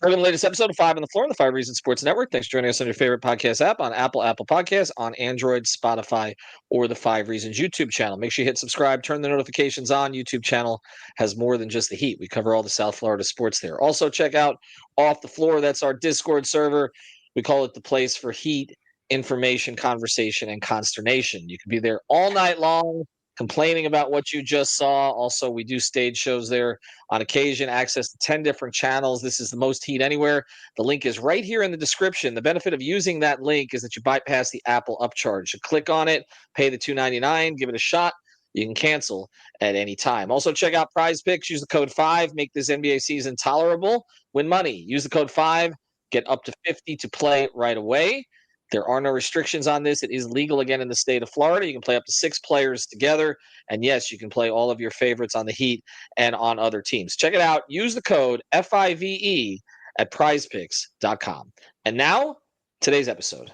Welcome to the latest episode of Five on the Floor on the Five Reasons Sports Network. Thanks for joining us on your favorite podcast app on Apple Podcasts, on Android, Spotify, or the Five Reasons YouTube channel. Make sure you hit subscribe, turn the notifications on. YouTube channel has more than just the Heat. We cover all the South Florida sports there. Also, check out Off the Floor. That's our Discord server. We call it the place for heat, information, conversation, and consternation. You can be there all night long, complaining about what you just saw. Also, we do stage shows there on occasion, access to 10 different channels. This is the most heat anywhere. The link is right here in the description. The benefit of using that link is that you bypass the Apple upcharge. You click on it, pay the $2.99, give it a shot. You can cancel at any time. Also, check out Prize Picks. Use the code 5. Make this NBA season tolerable. Win money. Use the code 5. Get up to 50 to play right away. There are no restrictions on this. It is legal again in the state of Florida. You can play up to 6 players together. And yes, you can play all of your favorites on the Heat and on other teams. Check it out. Use the code FIVE at prizepicks.com. And now, today's episode.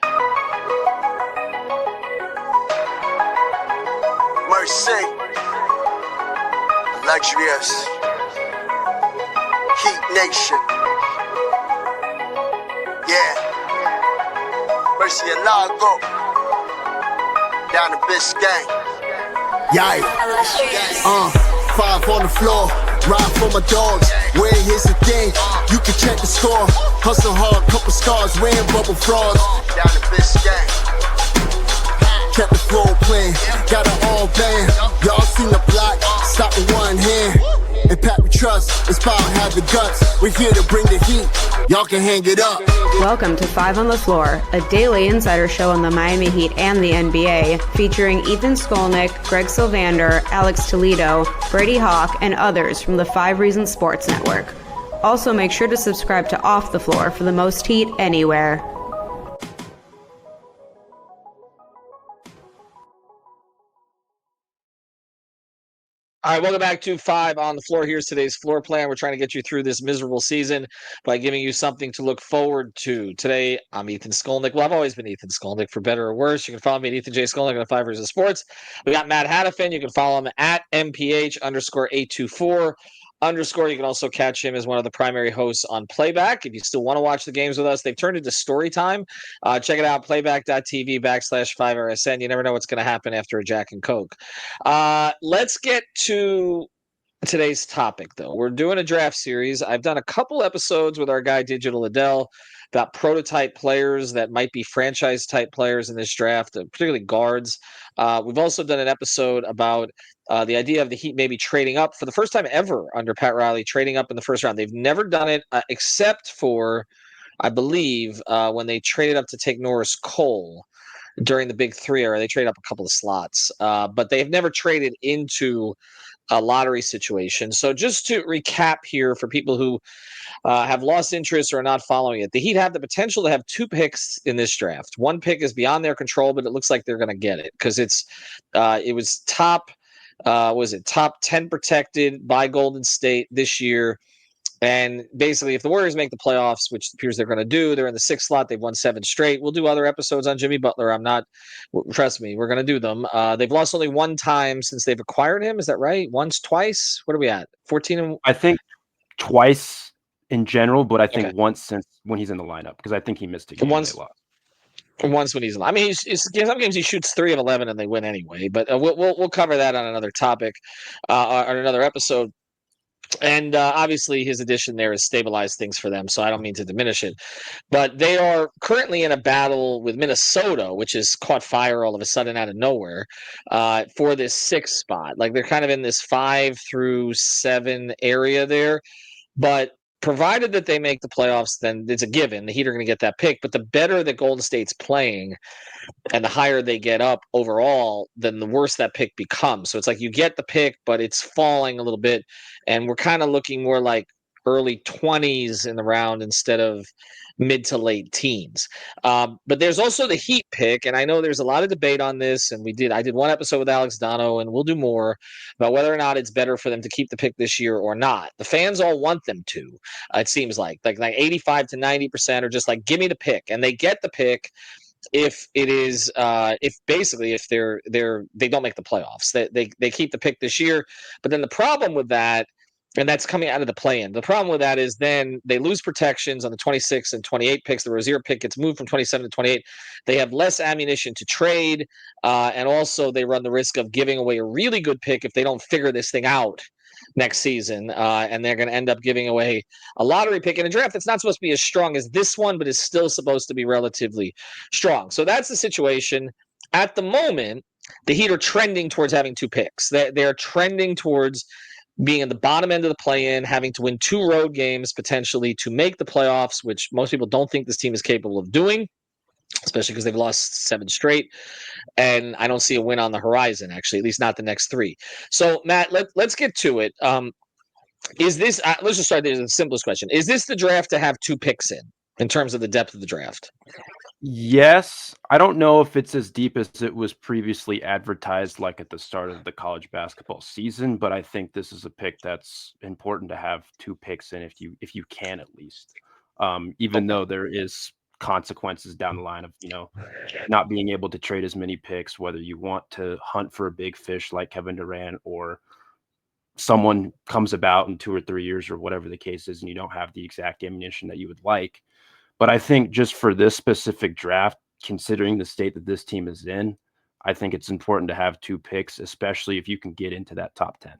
Mercy. Luxurious. Heat Nation. Yeah. Mercy and Lago. Down to Biscayne. Yikes. Five on the floor. Ride for my dogs. Where here's the thing. You can check the score. Hustle hard, couple scars. Wearing bubble frogs. Down to Biscayne. Kept the floor playing. Got it all banned. Y'all seen the block. Stop with one hand. And Pat we trust. Inspire have the guts. We're here to bring the heat. Y'all can hang it up. Welcome to Five on the Floor, a daily insider show on the Miami Heat and the NBA, featuring Ethan Skolnick, Greg Sylvander, Alex Toledo, Brady Hawk, and others from the Five Reasons Sports Network. Also, make sure to subscribe to Off the Floor for the most heat anywhere. All right, welcome back to Five on the Floor. Here's today's floor plan. We're trying to get you through this miserable season by giving you something to look forward to. Today, I'm Ethan Skolnick. Well, I've always been Ethan Skolnick, for better or worse. You can follow me at Ethan J. Skolnick on Five Reasons Sports. We got Matt Hanifan. You can follow him at MPH_824_. You can also catch him as one of the primary hosts on Playback. If you still want to watch the games with us, they've turned into story time. Check it out, playback.tv/5RSN. You never know what's going to happen after a Jack and Coke. Let's get to today's topic, though. We're doing a draft series. I've done a couple episodes with our guy Digital Adele about prototype players that might be franchise type players in this draft, particularly guards. We've also done an episode about the idea of the Heat maybe trading up for the first time ever under Pat Riley, trading up in the first round. They've never done it except for, I believe, when they traded up to take Norris Cole during the Big Three era. They traded up a couple of slots, but they've never traded into a lottery situation. So just to recap here for people who have lost interest or are not following it, the Heat have the potential to have 2 picks in this draft. One pick is beyond their control, but it looks like they're going to get it because it was top 10 protected by Golden State this year. And basically, if the Warriors make the playoffs, which appears they're going to do, they're in the 6th slot. They've won 7 straight. We'll do other episodes on Jimmy Butler. Trust me, we're going to do them. They've lost only 1 time since they've acquired him. Is that right? Once, twice? What are we at? 14? I think twice in general, but I think once since when he's in the lineup, because I think he missed a game. Once when he's in. I mean, some games he shoots 3 of 11 and they win anyway. But we'll cover that on another topic, on another episode. And obviously his addition there has stabilized things for them, so I don't mean to diminish it. But they are currently in a battle with Minnesota, which has caught fire all of a sudden out of nowhere, for this 6th spot. Like they're kind of in this 5 through 7 area there. But provided that they make the playoffs, then it's a given. The Heat are going to get that pick. But the better that Golden State's playing and the higher they get up overall, then the worse that pick becomes. So it's like you get the pick, but it's falling a little bit. And we're kind of looking more like early 20s in the round instead of mid to late teens. But there's also the Heat pick, and I know there's a lot of debate on this, and I did one episode with Alex Dono, and we'll do more about whether or not it's better for them to keep the pick this year or not. The fans all want them to, it seems like 85 to 90% are just like, give me the pick, and they get the pick if it is if they don't make the playoffs. They keep the pick this year. But then the problem with that And that's coming out of the play-in. The problem with that is then they lose protections on the 26 and 28 picks. The Rozier pick gets moved from 27 to 28. They have less ammunition to trade, and also they run the risk of giving away a really good pick if they don't figure this thing out next season, and they're going to end up giving away a lottery pick in a draft that's not supposed to be as strong as this one, but is still supposed to be relatively strong. So that's the situation. At the moment, the Heat are trending towards having 2 picks. They're trending towards being in the bottom end of the play-in, having to win 2 road games potentially to make the playoffs, which most people don't think this team is capable of doing, especially because they've lost 7 straight. And I don't see a win on the horizon, actually, at least not the next 3. So, Matt, let's get to it. Is this let's just start there. The simplest question. Is this the draft to have 2 picks in terms of the depth of the draft? Yes. I don't know if it's as deep as it was previously advertised, like at the start of the college basketball season, but I think this is a pick that's important to have 2 picks in if you can at least. Even though there is consequences down the line of, not being able to trade as many picks, whether you want to hunt for a big fish like Kevin Durant or someone comes about in 2 or 3 years or whatever the case is, and you don't have the exact ammunition that you would like. But I think just for this specific draft, considering the state that this team is in, I think it's important to have 2 picks, especially if you can get into that top 10.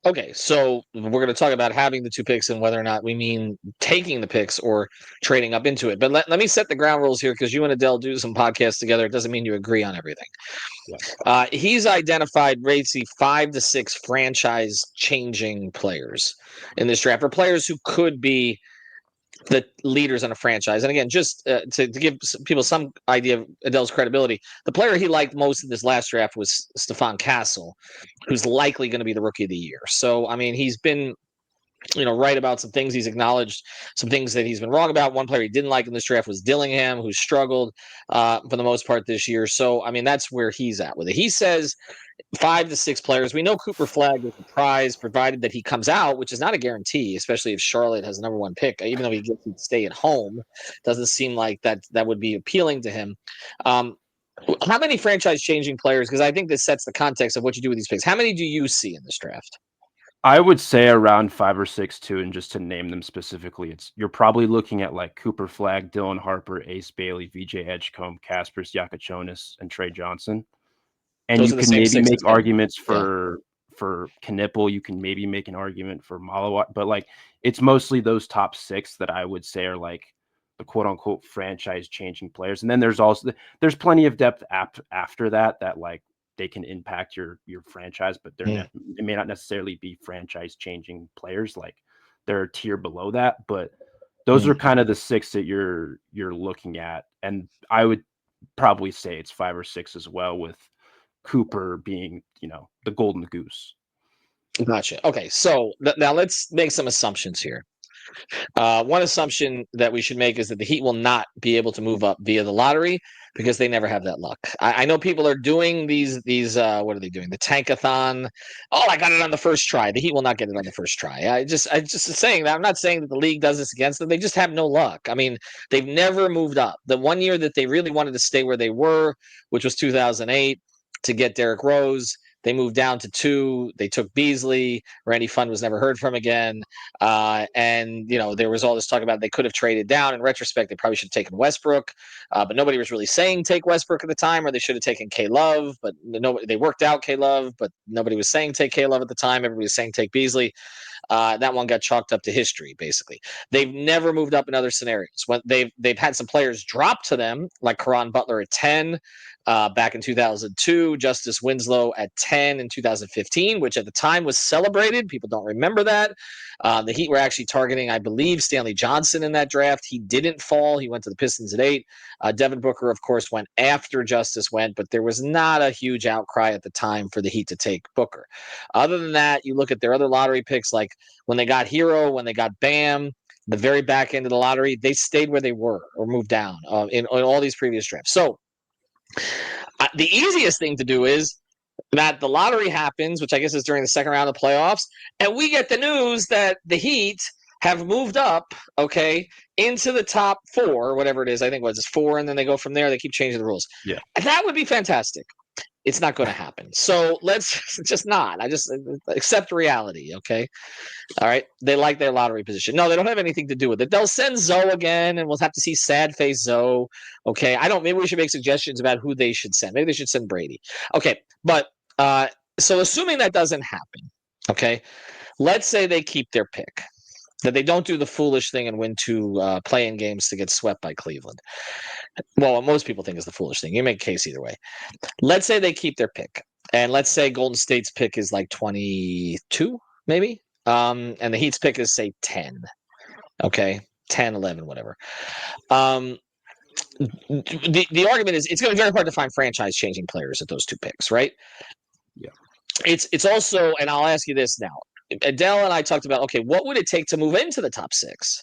Okay, so we're going to talk about having the 2 picks and whether or not we mean taking the picks or trading up into it. But let me set the ground rules here, because you and Adele do some podcasts together. It doesn't mean you agree on everything. Yeah. He's identified, Racy, 5 to 6 franchise-changing players in this draft, or players who could be the leaders in a franchise. And again, just to give people some idea of Adele's credibility, the player he liked most in this last draft was Stephon Castle, who's likely going to be the rookie of the year. So, I mean, he's been right about some things. He's acknowledged some things that he's been wrong about. One player he didn't like in this draft was Dillingham, who struggled for the most part this year. So, I mean, that's where he's at with it. He says 5 to 6 players. We know Cooper Flagg is a prize, provided that he comes out, which is not a guarantee, especially if Charlotte has the number 1 pick. Even though he gets to stay at home, doesn't seem like that would be appealing to him. How many franchise-changing players? Because I think this sets the context of what you do with these picks. How many do you see in this draft? I would say around 5 or 6 too, and just to name them specifically, you're probably looking at like Cooper Flagg, Dylan Harper, Ace Bailey, VJ Edgecombe, Kaspers Yakachonis, and Trey Johnson. And Those you are the can same maybe 6 make as Ben. arguments for Knipple. You can maybe make an argument for Malawat, but like it's mostly those top 6 that I would say are like the quote unquote franchise changing players. And then there's plenty of depth after that like they can impact your franchise, but it may not necessarily be franchise changing players. Like they're a tier below that, but those are kind of the 6 that you're looking at. And I would probably say it's 5 or 6 as well, with Cooper being, the golden goose. Gotcha. Okay, so now let's make some assumptions here. One assumption that we should make is that the Heat will not be able to move up via the lottery because they never have that luck. I know people are doing these what are they doing? The tankathon. Oh, I got it on the first try. The Heat will not get it on the first try. I just saying that. I'm not saying that the league does this against them. They just have no luck. I mean, they've never moved up. The one year that they really wanted to stay where they were, which was 2008, to get Derrick Rose, they moved down to 2. They took Beasley. Randy Funn was never heard from again. And there was all this talk about they could have traded down. In retrospect, they probably should have taken Westbrook, but nobody was really saying take Westbrook at the time, or they should have taken K-Love. But nobody, they worked out K-Love, but nobody was saying take K-Love at the time. Everybody was saying take Beasley. That one got chalked up to history, basically. They've never moved up in other scenarios. When they've had some players drop to them, like Caron Butler at 10 back in 2002, Justice Winslow at 10 in 2015, which at the time was celebrated. People don't remember that. The Heat were actually targeting, I believe, Stanley Johnson in that draft. He didn't fall. He went to the Pistons at 8. Devin Booker, of course, went after Justice went, but there was not a huge outcry at the time for the Heat to take Booker. Other than that, you look at their other lottery picks, like when they got Hero, when they got Bam, the very back end of the lottery, they stayed where they were or moved down in all these previous drafts. So the easiest thing to do is that the lottery happens, which I guess is during the second round of the playoffs, and we get the news that the Heat have moved up, into the top 4, whatever it is. I think it's 4, and then they go from there. They keep changing the rules. Yeah. That would be fantastic. It's not going to happen. So let's just not. I just accept reality, okay? All right. They like their lottery position. No, they don't have anything to do with it. They'll send Zoe again, and we'll have to see sad face Zoe. Okay. I don't. Maybe we should make suggestions about who they should send. Maybe they should send Brady. Okay. But so assuming that doesn't happen, okay, let's say they keep their pick, that they don't do the foolish thing and win two play-in games to get swept by Cleveland. Well, what most people think is the foolish thing. You make a case either way. Let's say they keep their pick, and let's say Golden State's pick is like 22, maybe, and the Heat's pick is say 10. Okay, 10, 11, whatever. The argument is it's going to be very hard to find franchise-changing players at those two picks, right? Yeah. It's also, and I'll ask you this now. Adele and I talked about, okay, what would it take to move into the top six?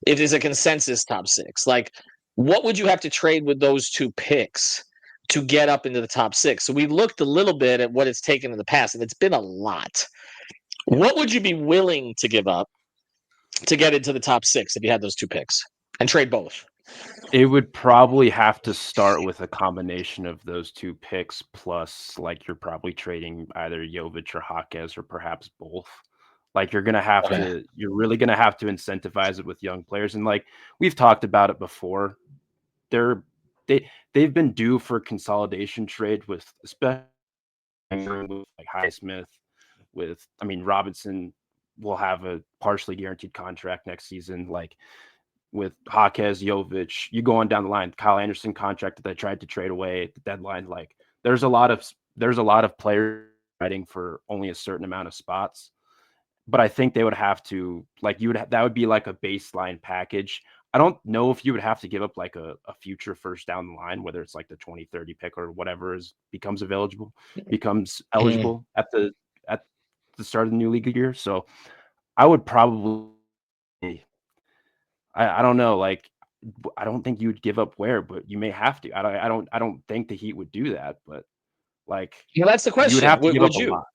If there's a consensus top six, like what would you have to trade with those two picks to get up into the top six? So we looked a little bit at what it's taken in the past, and it's been a lot. What would you be willing to give up to get into the top six if you had those two picks and trade both? It would probably have to start with a combination of those two picks, plus like you're probably trading either Jovic or Jaquez or perhaps both. Like you're really gonna have to incentivize it with young players. And like we've talked about it before, they've been due for a consolidation trade with especially with like Highsmith, Robinson will have a partially guaranteed contract next season. Like with Jaquez, Jovic, you go on down the line, Kyle Anderson contract that they tried to trade away at the deadline. Like there's a lot of players fighting for only a certain amount of spots. But I think they would have to, like, that would be like a baseline package. I don't know if you would have to give up like a future first down the line, whether it's like the 2030 pick or whatever becomes eligible at the start of the new league year. So I would probably, I don't know, like I don't think you would give up Ware, but you may have to. I don't think the Heat would do that, but like, that's the question. You would have to give up you? a lot.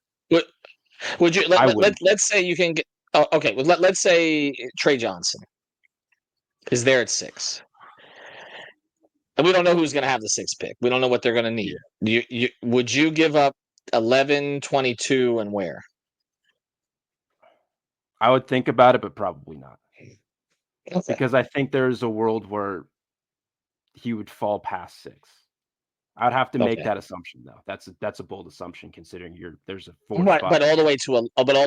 Would you? Let's say you can get. Oh, okay. Well, let's say Trey Johnson is there at 6, and we don't know who's going to have the 6th pick. We don't know what they're going to need. Yeah. Would you give up 11, 22, and Ware? I would think about it, but probably not. Okay. Because I think there's a world where he would fall past 6. I'd have to make that assumption, though. That's a bold assumption considering there's a 4 spot. But all the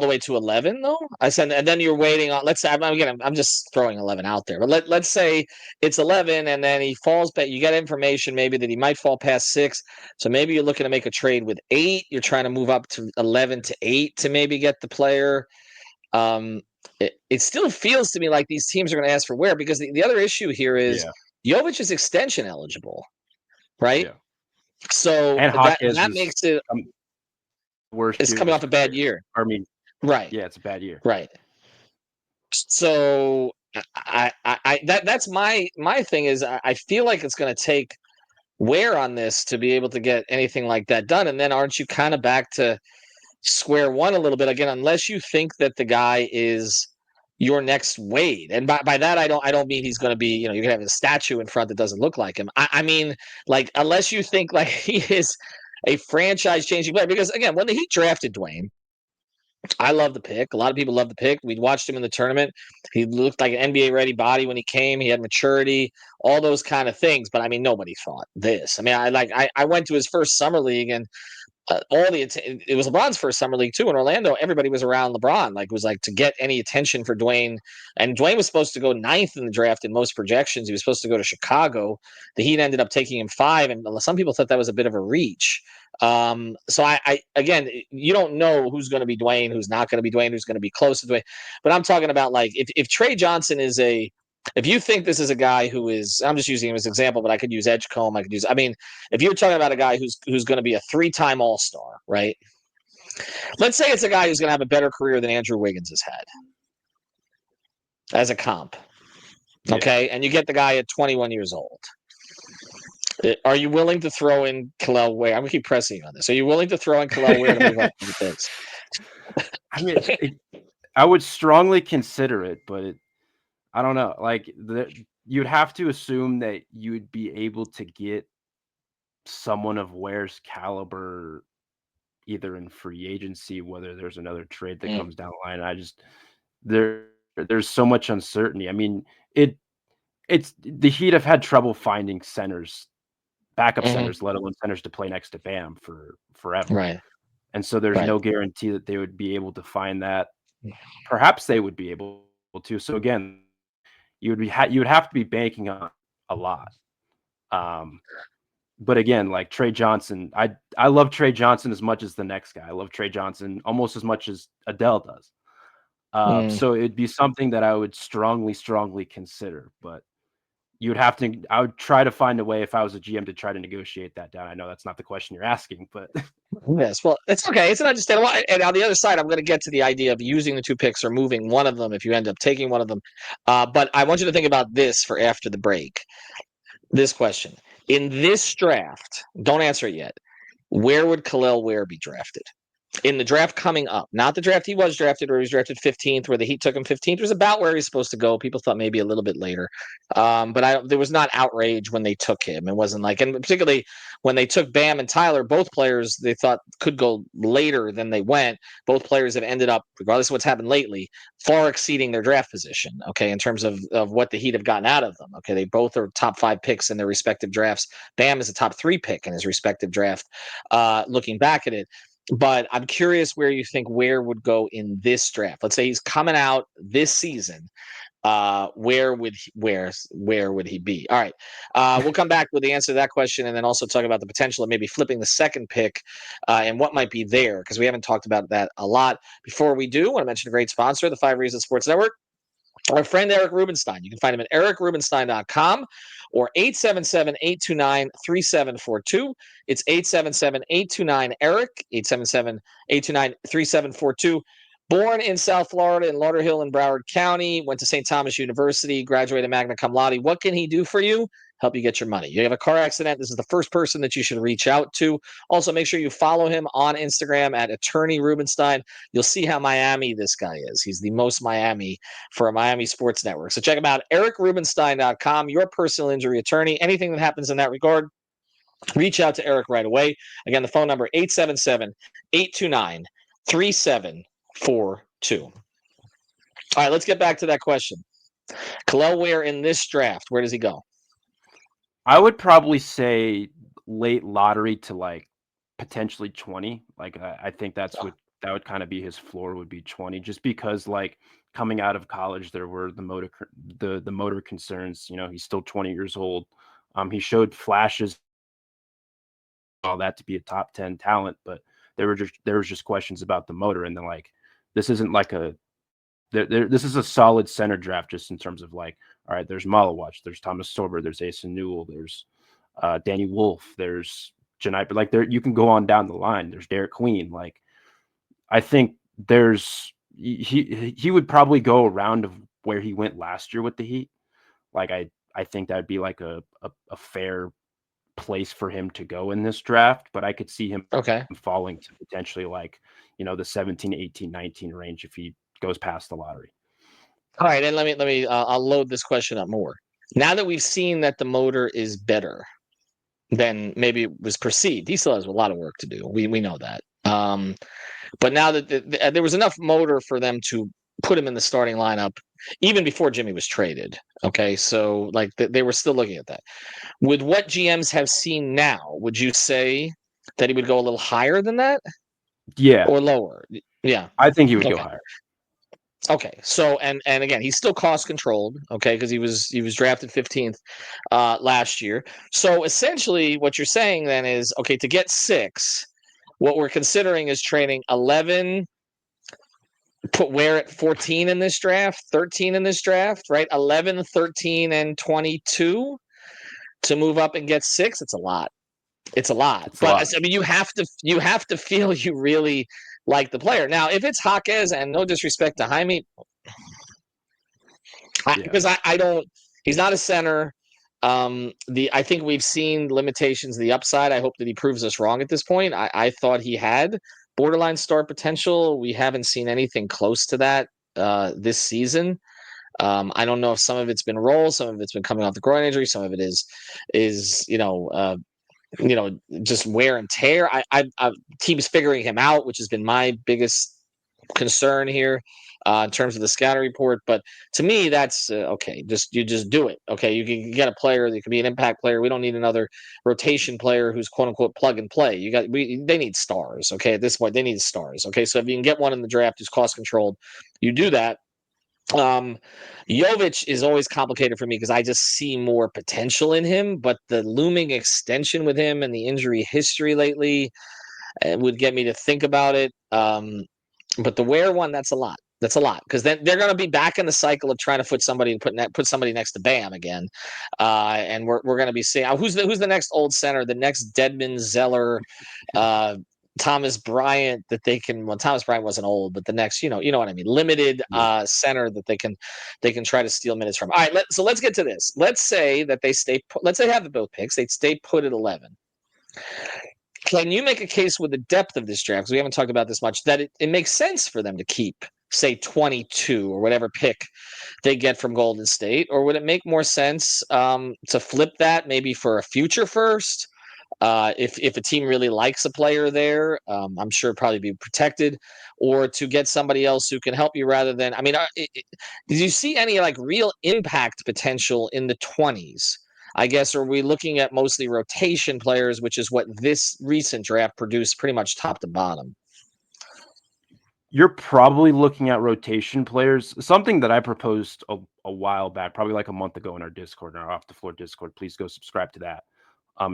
way to 11, though. I said, and then you're waiting on. Let's say I'm just throwing 11 out there, but let's say it's 11, and then he falls back. You get information maybe that he might fall past 6, so maybe you're looking to make a trade with 8. You're trying to move up to 11 to 8 to maybe get the player. It still feels to me like these teams are going to ask for Ware because the other issue here is Jovic is extension eligible, right? Yeah. So and that makes it worse. It's coming off a bad year. Right. Yeah, it's a bad year. Right. So that's my thing is I feel like it's going to take Ware on this to be able to get anything like that done, and then aren't you kind of back to square one a little bit again, unless you think that the guy is your next Wade. And by that I don't mean he's going to be, you're going to have a statue in front that doesn't look like him. I mean, like, unless you think like he is a franchise changing player, because again, when the Heat drafted Dwayne, I love the pick. A lot of people love the pick. We watched him in the tournament. He looked like an NBA ready body when he came. He had maturity, all those kind of things. But I mean, nobody thought this. I mean, I went to his first summer league, and it was LeBron's first summer league too in Orlando. Everybody was around LeBron. Like, it was like to get any attention for Dwayne. And Dwayne was supposed to go 9th in the draft in most projections. He was supposed to go to Chicago. The Heat ended up taking him 5, and some people thought that was a bit of a reach. So I again, you don't know who's going to be Dwayne, who's not going to be Dwayne, who's going to be close to Dwayne. But I'm talking about, like, if Trey Johnson is if you think this is a guy who is, I'm just using him as an example, but I could use Edgecombe. If you're talking about a guy who's going to be a 3-time All-Star, right? Let's say it's a guy who's going to have a better career than Andrew Wiggins has had as a comp. Okay. Yeah. And you get the guy at 21 years old. Are you willing to throw in Kelel Ware? I'm going to keep pressing you on this. Are you willing to throw in Kelel Ware to move up the picks? I mean, I would strongly consider it, but I don't know. Like, you'd have to assume that you would be able to get someone of Ware's caliber, either in free agency, whether there's another trade that Mm, comes down the line. There's so much uncertainty. I mean, it's the Heat have had trouble finding centers, backup mhm. centers, let alone centers to play next to Bam for forever. Right, And so there's right. no guarantee that they would be able to find that. Perhaps they would be able to. So again, you would have to be banking on a lot. Um, but again, like Trey Johnson, I love Trey Johnson as much as the next guy. I love Trey Johnson almost as much as Adele does. Mm. So it'd be something that I would strongly, strongly consider. But you would have to. I would try to find a way if I was a GM to try to negotiate that down. I know that's not the question you're asking, but Yes, well, it's okay. It's an understandable. And on the other side, I'm going to get to the idea of using the two picks or moving one of them if you end up taking one of them. But I want you to think about this for after the break. This question. In this draft, don't answer it yet. Where would Kelel Ware be drafted? In the draft coming up, not the draft he was drafted, where he was drafted 15th, where the Heat took him 15th, was about where he's supposed to go. People thought maybe a little bit later, but there was not outrage when they took him. It wasn't like, and particularly when they took Bam and Tyler, both players they thought could go later than they went. Both players have ended up, regardless of what's happened lately, far exceeding their draft position. Okay, in terms of what the Heat have gotten out of them. Okay, they both are top 5 picks in their respective drafts. Bam is a top 3 pick in his respective draft. Looking back at it. But I'm curious where you think Ware would go in this draft. Let's say he's coming out this season. Where would he be? All right. We'll come back with the answer to that question, and then also talk about the potential of maybe flipping the second pick and what might be there, because we haven't talked about that a lot. Before we do, I want to mention a great sponsor, the 5 Reasons Sports Network. Our friend Eric Rubenstein. You can find him at ericrubenstein.com or 877-829-3742. It's 877-829-ERIC, 877-829-3742. Born in South Florida in Lauderhill in Broward County, went to St. Thomas University, graduated magna cum laude. What can he do for you? Help you get your money. You have a car accident, this is the first person that you should reach out to. Also, make sure you follow him on Instagram at Attorney Rubenstein. You'll see how Miami this guy is. He's the most Miami for a Miami sports network. So check him out, ericrubenstein.com, your personal injury attorney. Anything that happens in that regard, reach out to Eric right away. Again, the phone number 877-829-3742. All right, let's get back to that question. Kelel Ware in this draft, where does he go? I would probably say late lottery to like potentially 20. Like I think that's what that would kind of be his floor would be 20, just because like coming out of college there were the motor concerns. You know, he's still 20 years old. He showed flashes all that to be a top 10 talent, but there was just questions about the motor, and then like this isn't like this is a solid center draft just in terms of like, all right, there's Malawach, there's Thomas Sorber, there's Asa Newell, there's Danny Wolf, there's Janai, but like there you can go on down the line. There's Derek Queen. Like I think he would probably go around of where he went last year with the Heat. Like I think that'd be like a fair place for him to go in this draft, but I could see him Okay. falling to potentially like, you know, the 17, 18, 19 range if he goes past the lottery. All right, and let me I'll load this question up more. Now that we've seen that the motor is better than maybe it was perceived, he still has a lot of work to do. We know that. But now that there was enough motor for them to put him in the starting lineup even before Jimmy was traded. Okay, so like they were still looking at that. With what GMs have seen now, would you say that he would go a little higher than that Yeah, or lower? Yeah. I think he would go Okay. higher. Okay. So and again, he's still cost controlled. Okay, because he was drafted 15th last year. So essentially, what you're saying then is okay to get 6. What we're considering is trading 11. Put Ware at 14 in this draft, 13 in this draft, right? 11, 13, and 22 to move up and get 6. It's a lot. It's a lot. It's a But lot. I mean, you have to feel you really like the player. Now, if it's Jaquez, and no disrespect to Jaime, Yeah. because I don't. He's not a center. I think we've seen limitations of the upside. I hope that he proves us wrong at this point. I thought he had borderline star potential. We haven't seen anything close to that this season. I don't know if some of it's been roll, some of it's been coming off the groin injury, some of it is just wear and tear. I teams figuring him out, which has been my biggest concern here in terms of the scouting report. But to me, that's okay. You just do it. Okay, you can get a player that can be an impact player. We don't need another rotation player who's quote unquote plug and play. They need stars. Okay, at this point, they need stars. Okay, so if you can get one in the draft who's cost controlled, you do that. Jovic is always complicated for me because I just see more potential in him, but the looming extension with him and the injury history lately would get me to think about it. But the Ware one, that's a lot. That's a lot because then they're going to be back in the cycle of trying to put somebody next to Bam again, and we're going to be seeing who's the next old center, the next Dedmon, Zeller, Thomas Bryant that they can. Well, Thomas Bryant wasn't old, but the next, you know what I mean, limited center that they can try to steal minutes from. All right, so let's get to this. Let's say that they stay. Let's say they have the both picks. They'd stay put at 11. Can you make a case with the depth of this draft, because we haven't talked about this much, that it makes sense for them to keep, say, 22 or whatever pick they get from Golden State? Or would it make more sense to flip that maybe for a future first? If a team really likes a player there, I'm sure it'd probably be protected, or to get somebody else who can help you rather than, I mean, did you see any like real impact potential in the 20s? I guess, are we looking at mostly rotation players, which is what this recent draft produced pretty much top to bottom? You're probably looking at rotation players. Something that I proposed a while back, probably like a month ago in our Discord, in our Off the Floor Discord. Please go subscribe to that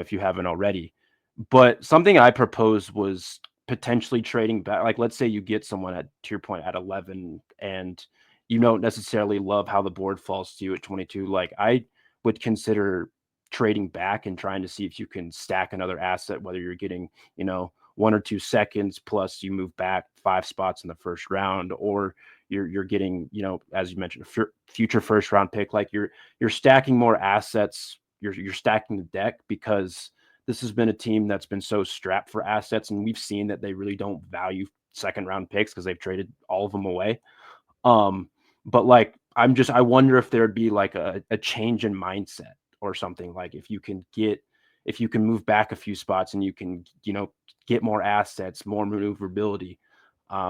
if you haven't already. But something I proposed was potentially trading back. Like, let's say you get someone to your point, at 11, and you don't necessarily love how the board falls to you at 22. Like, I would consider trading back and trying to see if you can stack another asset, whether you're getting, 1 or 2 seconds plus you move back 5 spots in the first round, or you're getting, as you mentioned, a future first round pick. Like, you're stacking more assets. You're stacking the deck, because this has been a team that's been so strapped for assets, and we've seen that they really don't value second round picks because they've traded all of them away. But like, I wonder if there'd be like a change in mindset or something. Like, if you can move back a few spots and you can, get more assets, more maneuverability,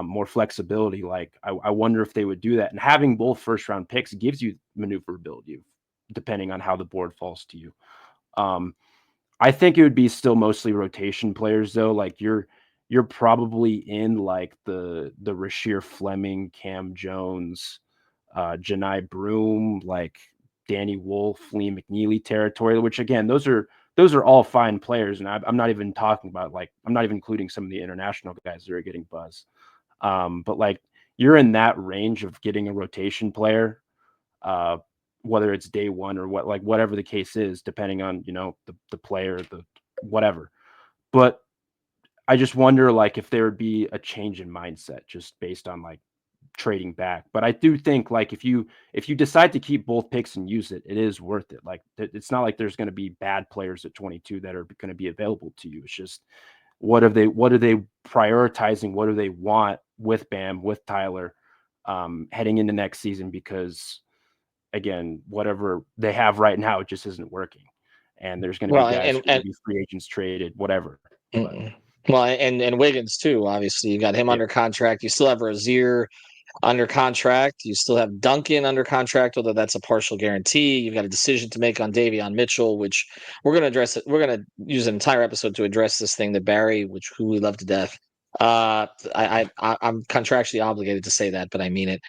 more flexibility. Like, I wonder if they would do that. And having both first round picks gives you maneuverability depending on how the board falls to you. I think it would be still mostly rotation players though. Like, you're probably in like the Rasheer Fleming, Cam Jones, Janai Broom, like Danny Wolf, Liam McNeely territory, which again, those are all fine players. And I'm not even talking about, like, I'm not even including some of the international guys that are getting buzz. But like, you're in that range of getting a rotation player, whether it's day one or whatever the case is, depending on, the player, the whatever. But I just wonder, like, if there would be a change in mindset just based on like trading back. But I do think, like, if you decide to keep both picks and use it, it is worth it. Like, it's not like there's going to be bad players at 22 that are going to be available to you. It's just, what are they prioritizing? What do they want with Bam, with Tyler, heading into next season? Because again, whatever they have right now, it just isn't working. And there's going to be guys who will be free agents traded, whatever. Well, and Wiggins too. Obviously, you got him under contract. You still have Rozier under contract. You still have Duncan under contract, although that's a partial guarantee. You've got a decision to make on Davion Mitchell, which we're going to address. We're going to use an entire episode to address this thing that Barry, who we love to death. I'm contractually obligated to say that, but I mean it.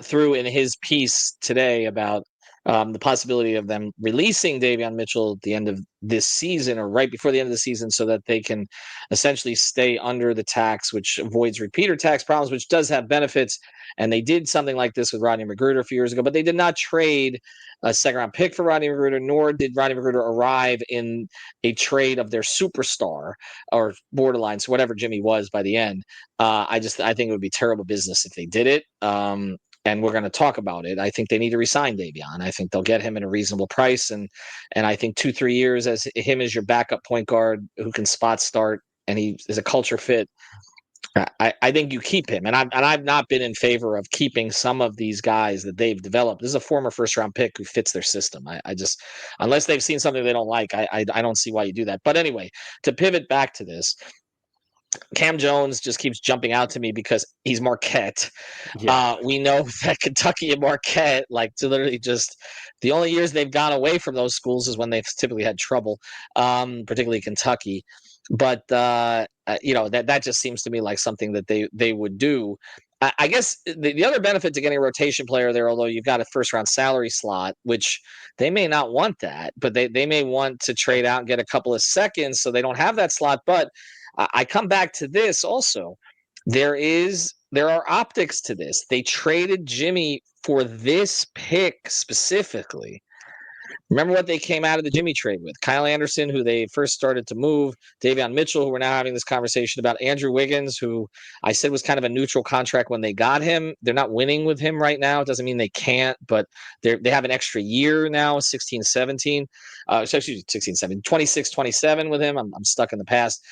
Threw in his piece today about the possibility of them releasing Davion Mitchell at the end of this season, or right before the end of the season, so that they can essentially stay under the tax, which avoids repeater tax problems, which does have benefits. And they did something like this with Rodney McGruder a few years ago, but they did not trade a second round pick for Rodney McGruder, nor did Rodney McGruder arrive in a trade of their superstar or borderline, so whatever Jimmy was by the end. I think it would be terrible business if they did it. And we're going to talk about it. I think they need to resign Davion. I think they'll get him at a reasonable price, and I think 2-3 years as him as your backup point guard who can spot start, and he is a culture fit. I think you keep him, and I've not been in favor of keeping some of these guys that they've developed. This is a former first round pick who fits their system. I just, unless they've seen something they don't like, I don't see why you do that. But anyway, to pivot back to this, Cam Jones just keeps jumping out to me because he's Marquette. Yeah. We know that Kentucky and Marquette, like, to literally just the only years they've gone away from those schools is when they've typically had trouble, particularly Kentucky. But that just seems to me like something that they would do. I guess the other benefit to getting a rotation player there, although you've got a first round salary slot, which they may not want that, but they may want to trade out and get a couple of seconds so they don't have that slot. But I come back to this also. There are optics to this. They traded Jimmy for this pick specifically. Remember what they came out of the Jimmy trade with? Kyle Anderson, who they first started to move, Davion Mitchell, who we're now having this conversation about, Andrew Wiggins, who I said was kind of a neutral contract when they got him. They're not winning with him right now. It doesn't mean they can't, but they have an extra year now, 16, 17. Excuse me, 16, 17, 26, 27 with him. I'm stuck in the past.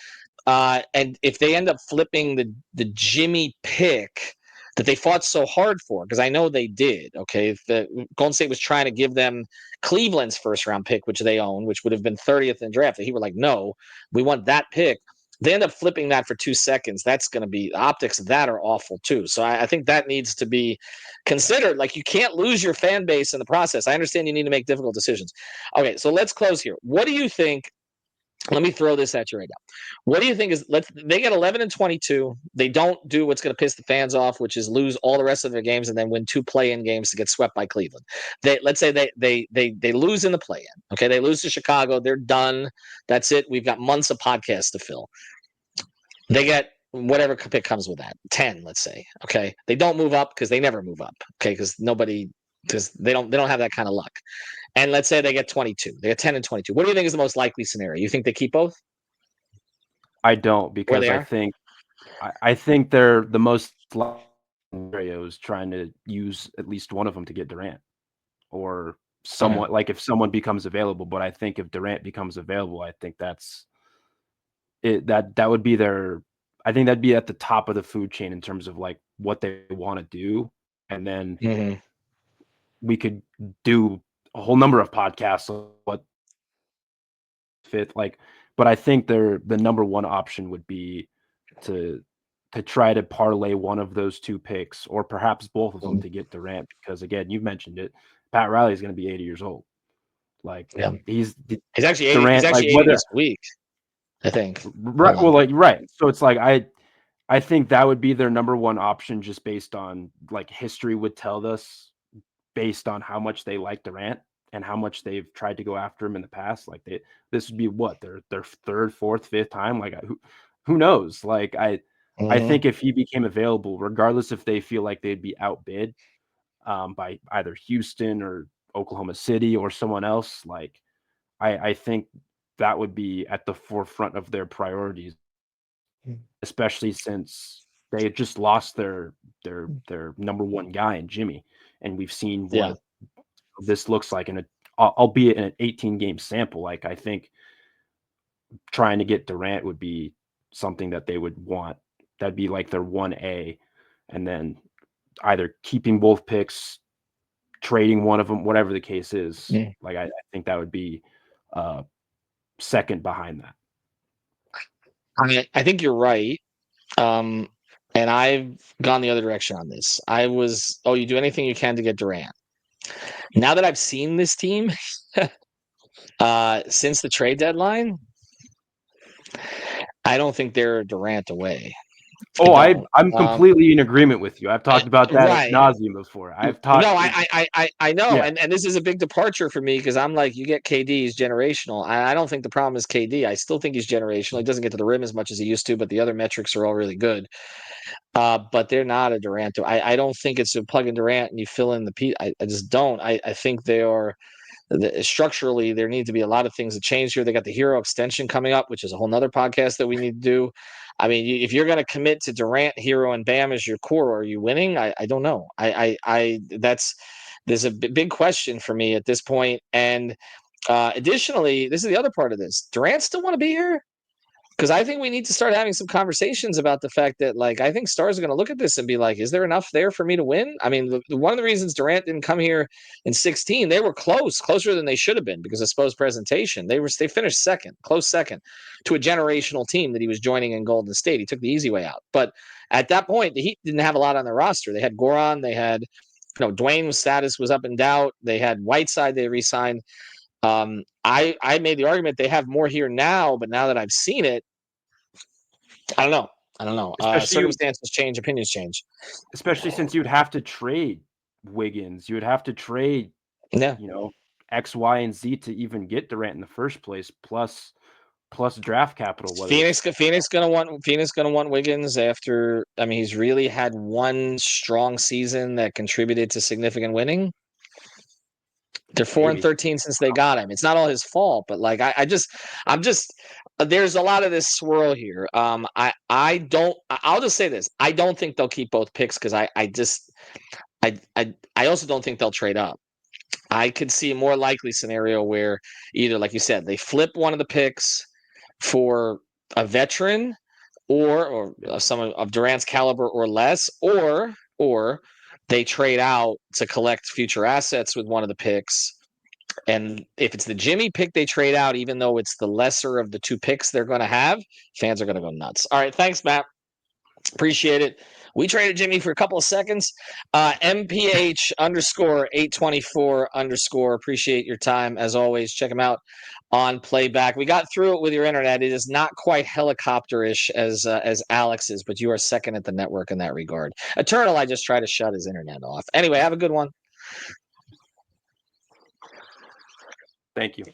And if they end up flipping the Jimmy pick that they fought so hard for, because I know they did, okay? If the Golden State was trying to give them Cleveland's first round pick, which they own, which would have been 30th in draft, he were like, no, we want that pick. They end up flipping that for 2 seconds. That's going to be the optics of that are awful too. So I think that needs to be considered. Like, you can't lose your fan base in the process. I understand you need to make difficult decisions. Okay, so let's close here. What do you think? Let me throw this at you right now. What do you think is they get 11 and 22. They don't do what's going to piss the fans off, which is lose all the rest of their games and then win 2 play-in games to get swept by Cleveland. Let's say they lose in the play-in. Okay, they lose to Chicago. They're done. That's it. We've got months of podcasts to fill. They get whatever pick comes with that, 10, let's say. Okay, they don't move up because they never move up. Okay, because they don't have that kind of luck. And let's say they get 22. They get 10 and 22. What do you think is the most likely scenario? You think they keep both? I don't, Where because they I are? think I think they're the most likely scenario is trying to use at least one of them to get Durant or Okay. someone, like if someone becomes available. But I think if Durant becomes available, I think that's it. That would be their. I think that'd be at the top of the food chain in terms of like what they want to do, and then Mhm. we could do a whole number of podcasts on what fit like. But I think the number one option would be to try to parlay one of those 2 picks or perhaps both of them Mhm. to get Durant, because again, you've mentioned it. Pat Riley is going to be 80 years old. Like Yeah. he's He's actually 80. He's Durant, like actually 80 whether this week, I think. right, Hold well, on. like right. So it's like I think that would be their number one option just based on like history would tell us based on how much they like Durant and how much they've tried to go after him in the past. Like this would be what their third, fourth, fifth time. Like who knows? Like I Mhm. think if he became available, regardless if they feel like they'd be outbid by either Houston or Oklahoma City or someone else, like I think that would be at the forefront of their priorities, especially since they had just lost their number one guy in Jimmy, and we've seen Yeah. what this looks like in albeit in an 18 game sample. Like I think trying to get Durant would be something that they would want. That'd be like their 1A, and then either keeping both picks, trading one of them, whatever the case is. Mm. Like I think that would be second behind that. I think you're right. Um, and I've gone the other direction on this. You do anything you can to get Durant. Now that I've seen this team since the trade deadline, I don't think they're Durant away. I Oh, don't. I'm completely in agreement with you. I've talked about that ad Right. nauseum before. I've No, talked. I know, Yeah, and this is a big departure for me because I'm like, you get KD, he's generational. I don't think the problem is KD. I still think he's generational. He doesn't get to the rim as much as he used to, but the other metrics are all really good. But they're not a Durant. I don't think it's a plug in Durant and you fill in the piece. I just don't. I think they are structurally there need to be a lot of things that change here. They got the hero extension coming up, which is a whole nother podcast that we need to do. I mean, if you're going to commit to Durant, Hero, and Bam as your core, are you winning? I don't know. There's a big question for me at this point. And additionally, this is the other part of this. Durant still want to be here? Because I think we need to start having some conversations about the fact that, like, I think stars are going to look at this and be like, is there enough there for me to win? I mean, one of the reasons Durant didn't come here in 16, they were closer than they should have been because of Spo's presentation. They finished second, close second to a generational team that he was joining in Golden State. He took the easy way out. But at that point, the Heat didn't have a lot on their roster. They had Goran, they had, Dwayne's status was up in doubt. They had Whiteside they re-signed. I made the argument they have more here now, but now that I've seen it, I don't know. Circumstances change, opinions change. Especially since you'd have to trade Wiggins, you would have to trade, Yeah, X, Y, and Z to even get Durant in the first place, plus draft capital. Phoenix gonna want Wiggins after. I mean, he's really had one strong season that contributed to significant winning. They're 4-13 since they got him. It's not all his fault, but like I'm just there's a lot of this swirl here. I'll just say this. I don't think they'll keep both picks because I also don't think they'll trade up. I could see a more likely scenario where either, like you said, they flip one of the picks for a veteran or someone of Durant's caliber or less, or they trade out to collect future assets with one of the picks. And if it's the Jimmy pick, they trade out, even though it's the lesser of the two picks they're going to have. Fans are going to go nuts. All right. Thanks, Matt. Appreciate it. We traded Jimmy for a couple of seconds. MPH _ 824 _ Appreciate your time. As always, check him out on playback. We got through it with your internet. It is not quite helicopterish as Alex is, but you are second at the network in that regard. Eternal, I just try to shut his internet off. Anyway, have a good one. Thank you.